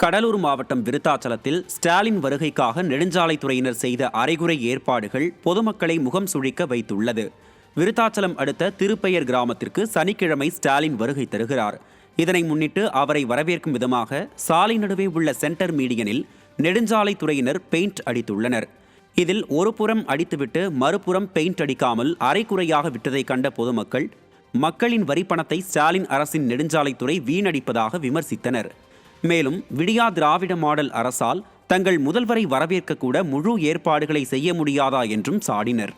கடலூர் மாவட்டம் விருத்தாச்சலத்தில் ஸ்டாலின் வருகைக்காக நெடுஞ்சாலைத்துறையினர் செய்த அரைகுறை ஏற்பாடுகள் பொதுமக்களை முகம் சுழிக்க வைத்துள்ளது. விருத்தாச்சலம் அடுத்த திருப்பெயர் கிராமத்திற்கு சனிக்கிழமை ஸ்டாலின் வருகை தருகிறார். இதனை முன்னிட்டு அவரை வரவேற்கும் விதமாக சாலை நடுவே உள்ள சென்டர் மீடியனில் நெடுஞ்சாலைத்துறையினர் பெயிண்ட் அடித்துள்ளனர். இதில் ஒரு புறம் அடித்துவிட்டு மறுபுறம் பெயிண்ட் அடிக்காமல் அரைக்குறையாக விட்டதை கண்ட பொதுமக்கள் மக்களின் வரிப்பணத்தை ஸ்டாலின் அரசின் நெடுஞ்சாலைத்துறை வீணடிப்பதாக விமர்சித்தனர். மேலும் விடியா திராவிட மாடல் அரசால் தங்கள் முதல்வரை வரவேற்க கூட முழு ஏற்பாடுகளை செய்ய முடியாதா என்றும் சாடினர்.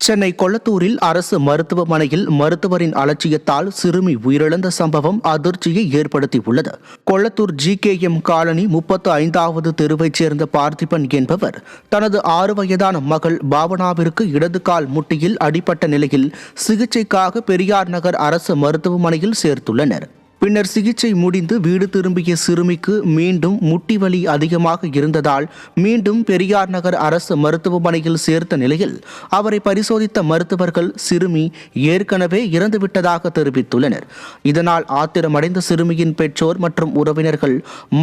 சென்னை கொளத்தூரில் அரசு மருத்துவமனையில் மருத்துவரின் அலட்சியத்தால் சிறுமி உயிரிழந்த சம்பவம் அதிர்ச்சியை ஏற்படுத்தியுள்ளது. கொளத்தூர் GKM காலனி 35வது தெருவைச் சேர்ந்த பார்த்திபன் என்பவர் தனது 6 வயதான மகள் பாவனாவிற்கு இடது கால் முட்டியில் அடிபட்ட நிலையில் சிகிச்சைக்காக பெரியார் நகர் அரசு மருத்துவமனையில் சேர்த்துள்ளனர். பின்னர் சிகிச்சை முடிந்து வீடு திரும்பிய சிறுமிக்கு மீண்டும் முட்டி வலி அதிகமாக இருந்ததால் மீண்டும் பெரியார் நகர் அரசு மருத்துவமனையில் சேர்த்த நிலையில் அவரை பரிசோதித்த மருத்துவர்கள் சிறுமி ஏற்கனவே இறந்துவிட்டதாக தெரிவித்துள்ளனர். இதனால் ஆத்திரமடைந்த சிறுமியின் பெற்றோர் மற்றும் உறவினர்கள்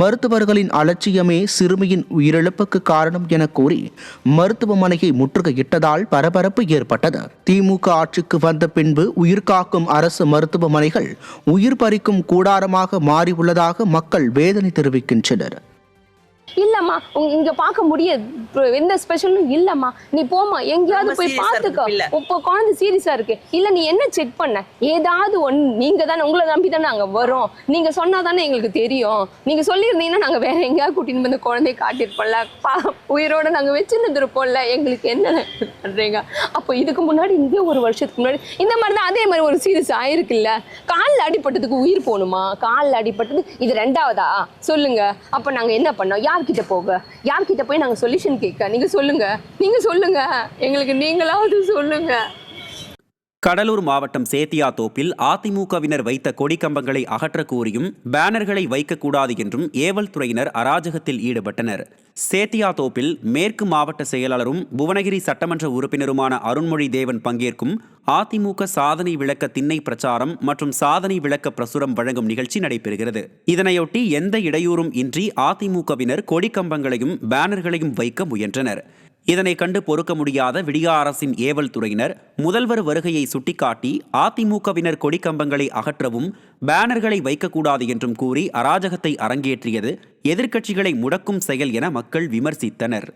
மருத்துவர்களின் அலட்சியமே சிறுமியின் உயிரிழப்புக்கு காரணம் என கூறி மருத்துவமனையை முற்றுகையிட்டதால் பரபரப்பு ஏற்பட்டது. திமுக ஆட்சிக்கு வந்த பின்பு உயிர்காக்கும் அரசு மருத்துவமனைகள் உயிர் பறிக்கும் கூடாரமாக மாறி உள்ளதாக மக்கள் வேதனை தெரிவிக்கின்றனர். இல்லம்மா இங்க பார்க்க முடியாது, எந்த ஸ்பெஷலும் இல்லம்மா, நீ போமா எங்கேயாவது போய் பார்த்துக்கோ, இப்போ குழந்தை சீரியஸா இருக்கு, இல்ல நீ என்ன செக் பண்ண ஏதாவது ஒன்று, நீங்க தானே உங்களை நம்பி தானே நாங்க வரோம், நீங்க சொன்னா தானே எங்களுக்கு தெரியும், நீங்க சொல்லியிருந்தீங்கன்னா நாங்க வேற எங்கேயாவது கூட்டின்னு வந்து குழந்தைய காட்டியிருப்போம்ல, உயிரோட நாங்க வச்சுன்னு இருப்போம்ல, எங்களுக்கு என்ன பண்றீங்க? அப்போ இதுக்கு முன்னாடி இங்கே ஒரு வருஷத்துக்கு முன்னாடி இந்த மாதிரி தான் அதே மாதிரி ஒரு சீரியஸ் ஆயிருக்குல்ல, காலில் அடிப்பட்டதுக்கு உயிர் போகணுமா? காலில் அடிப்பட்டது இது 2வதா சொல்லுங்க. அப்போ நாங்க என்ன பண்ணோம்? யார்கிட்ட போக, யார்கிட்ட போய் நாங்க சொல்யூஷன் கேட்க? நீங்க சொல்லுங்க, எங்களுக்கு நீங்களாவது சொல்லுங்க. கடலூர் மாவட்டம் சேத்தியாத்தோப்பில் அதிமுகவினர் வைத்த கொடிக்கம்பங்களை அகற்ற கோரியும் பேனர்களை வைக்கக்கூடாது என்றும் ஏவல் துறையினர் அராஜகத்தில் ஈடுபட்டனர். சேத்தியாத்தோப்பில் மேற்கு மாவட்ட செயலாளரும் புவனகிரி சட்டமன்ற உறுப்பினருமான அருண்மொழி தேவன் பங்கேற்கும் அதிமுக சாதனை விளக்க திண்ணை பிரச்சாரம் மற்றும் சாதனை விளக்க பிரசுரம் வழங்கும் நிகழ்ச்சி நடைபெறுகிறது. இதனையொட்டி எந்த இடையூறும் இன்றி அதிமுகவினர் கொடிக்கம்பங்களையும் பேனர்களையும் வைக்க முயன்றனர். இதனை கண்டு பொறுக்க முடியாத விடியா அரசின் ஏவல் துறையினர் முதல்வர் வருகையை சுட்டிக்காட்டி அதிமுகவினர் கொடிக்கம்பங்களை அகற்றவும் பேனர்களை வைக்கக்கூடாது என்றும் கூறி அராஜகத்தை அரங்கேற்றியது எதிர்க்கட்சிகளை முடக்கும் செயல் என மக்கள் விமர்சித்தனர்.